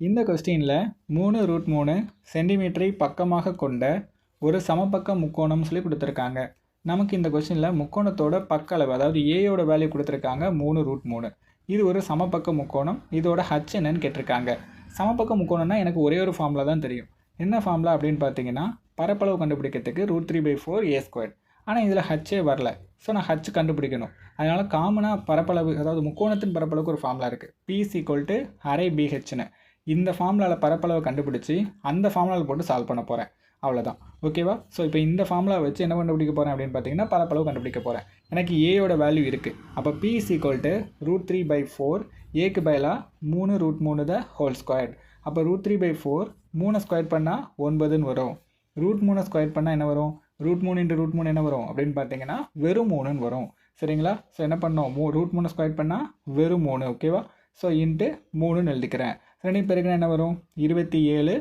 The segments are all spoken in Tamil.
இந்த கொஸ்டினில் 3√3 சென்டிமீட்டரை பக்கமாக கொண்ட ஒரு சமபக்க முக்கோணம் சொல்லி கொடுத்துருக்காங்க. நமக்கு இந்த கொஸ்டினில் முக்கோணத்தோட பக்க அளவு, அதாவது ஏயோட வேல்யூ கொடுத்துருக்காங்க 3√3. இது ஒரு சமபக்க முக்கோணம். இதோட ஹச் என்னன்னு கேட்டிருக்காங்க. சமபக்க முக்கோணம்னா எனக்கு ஒரே ஒரு ஃபார்முலா தான் தெரியும். என்ன ஃபார்முலா அப்படின்னு பார்த்தீங்கன்னா, பரப்பளவு கண்டுபிடிக்கிறதுக்கு √3/4a². ஆனால் இதில் ஹச்சே வரல. ஸோ நான் ஹச் கண்டுபிடிக்கணும். அதனால் காமனாக பரப்பளவு, அதாவது முக்கோணத்தின் பரப்பளவுக்கு ஒரு ஃபார்முலா இருக்குது. P = அரை BHன்னு. இந்த ஃபார்முலாவில் பரப்பளவை கண்டுபிடிச்சி அந்த ஃபார்முலாவில் போட்டு சால்வ் பண்ண போகிறேன். அவ்வளோதான். ஓகேவா? ஸோ இப்போ இந்த ஃபார்முலா வச்சு என்ன கண்டுபிடிக்க போகிறேன் அப்படின்னு பார்த்தீங்கன்னா, பரப்பளவு கண்டுபிடிக்க போகிறேன். எனக்கு ஏயோட வேல்யூ இருக்குது. அப்போ P = √3/4, ஏக்கு பதிலாக 3√3² அப்போ √3/4 3 ஸ்கொயர் பண்ணால் 9ன்னு வரும். √3 ஸ்கொயர் பண்ணால் என்ன வரும்? √3 × √3 என்ன வரும் அப்படின்னு பார்த்தீங்கன்னா வெறும் 3ன்னு வரும். சரிங்களா? ஸோ என்ன பண்ணோம்? √3 ஸ்கொயர் பண்ணால் வெறும் 3. ஓகேவா? ஸோ இன்ட்டு 3ன்னு எழுதிக்கிறேன். ரெண்டு பேருக்கு என்ன வரும்? 27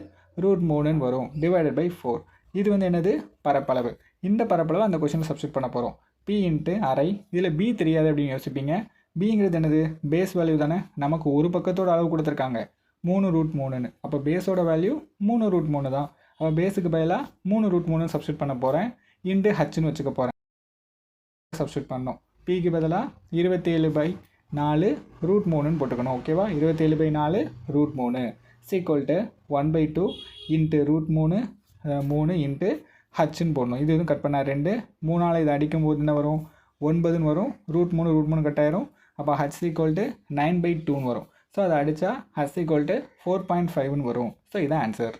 √3ன்னு வரும் /4. இது என்னது? பரப்பளவு. இந்த பரப்பளவு அந்த கொஸ்டினில் சப்ஸ்டிட் பண்ண போகிறோம். P × அரை. இதில் B தெரியாது அப்படின்னு யோசிப்பீங்க. Bங்கிறது என்னது? பேஸ் வேல்யூ தானே. நமக்கு ஒரு பக்கத்தோட அளவு கொடுத்துருக்காங்க 3√3ன்னு. அப்போ பேஸோட வேல்யூ 3√3 தான். அப்போ பேஸுக்கு பதிலாக 3√3 சப்ஸ்டிட் பண்ண போகிறேன். இன்ட்டு ஹச்னு வச்சுக்க போகிறேன். சப்ஸ்டிட் பண்ணோம். Pக்கு பதிலாக 27/4 √3ன்னு போட்டுக்கணும். ஓகேவா? 27/4 √3 = 1/2 இன்ட்டு √3 3 இன்ட்டு ஹச்ன்னு போடணும். இது கட் பண்ணால் 2 3ஆல் இதை அடிக்கும் போது என்ன வரும்? 9ன்னு வரும். √3 கட்டாயிரும். அப்போ H = 9/2ன்னு வரும். ஸோ அதை அடித்தா H = 4.5ன்னு வரும். ஸோ இதான் ஆன்சர்.